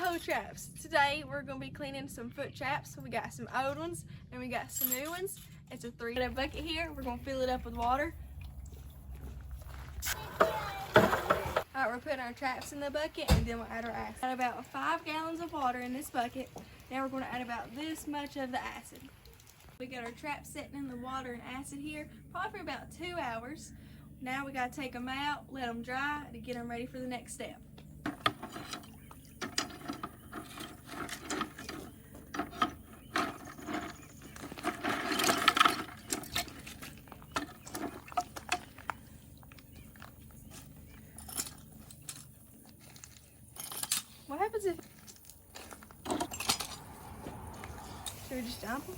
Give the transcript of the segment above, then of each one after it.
Foothold traps. Today we're going to be cleaning some foot traps. We got some old ones and we got some new ones. It's a 3-liter bucket here. We're going to fill it up with water. Alright, we're putting our traps in the bucket and then we'll add our acid. Add about 5 gallons of water in this bucket. Now we're going to add about this much of the acid. We got our traps sitting in the water and acid here, probably for about 2 hours. Now we got to take them out, let them dry to get them ready for the next step. What happens if... Should we just dump them?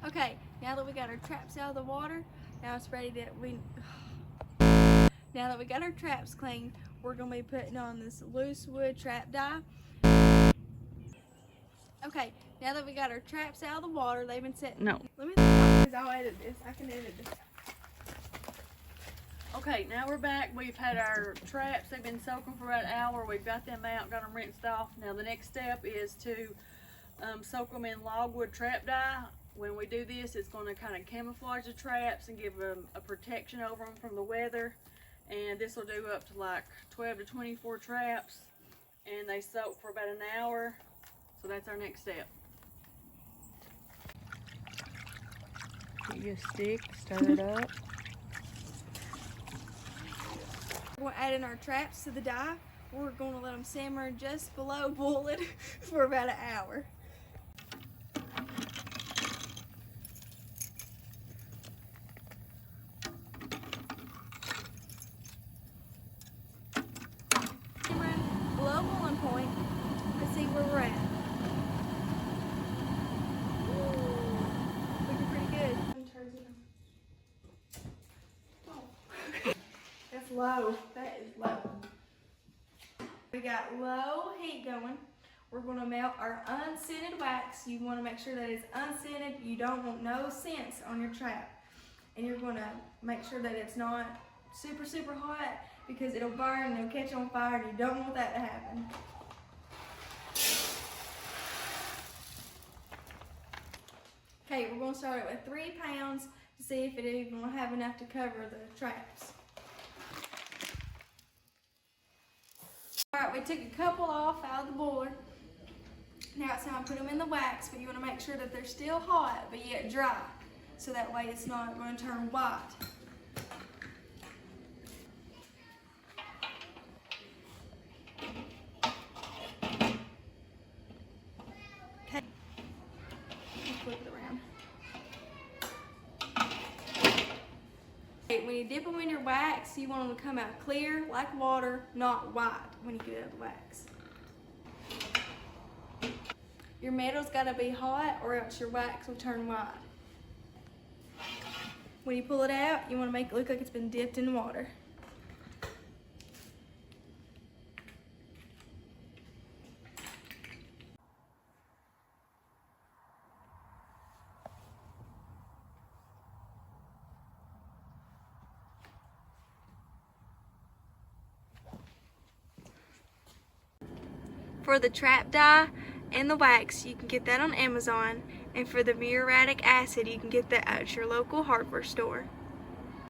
Okay, now that we got our traps out of the water, now it's ready to now that we got our traps clean, we're gonna be putting on this loose wood trap dye. Okay, now that we got our traps out of the water, they've been sitting. No. Let me because I'll edit this. I can edit this. Okay, now we're back. We've had our traps. They've been soaking for about an hour. We've got them out, got them rinsed off. Now the next step is to soak them in logwood trap dye. When we do this, it's going to kind of camouflage the traps and give them a protection over them from the weather. And this will do up to like 12 to 24 traps. And they soak for about an hour. So that's our next step. Get you a stick, stir it up. We're going to add in our traps to the dye. We're going to let them simmer just below boiling for about an hour. Below boiling point to see where we're at. Looking pretty good. Oh. That's low. That is low. We got low heat going. We're going to melt our unscented wax. You want to make sure that it's unscented. You don't want no scents on your trap. And you're going to make sure that it's not super hot, because it'll burn and it'll catch on fire, and you don't want that to happen. Okay, we're going to start it with 3 pounds to see if it even will have enough to cover the traps. Alright, we took a couple off out of the boiler. Now it's time to put them in the wax, but you want to make sure that they're still hot but yet dry, so that way it's not going to turn white. Flip it around. Okay, when you dip them in your wax, you want them to come out clear like water, not white when you get it out of the wax. Your metal's got to be hot or else your wax will turn white. When you pull it out, you want to make it look like it's been dipped in water. For the trap dye and the wax, you can get that on Amazon. And for the muriatic acid, you can get that at your local hardware store.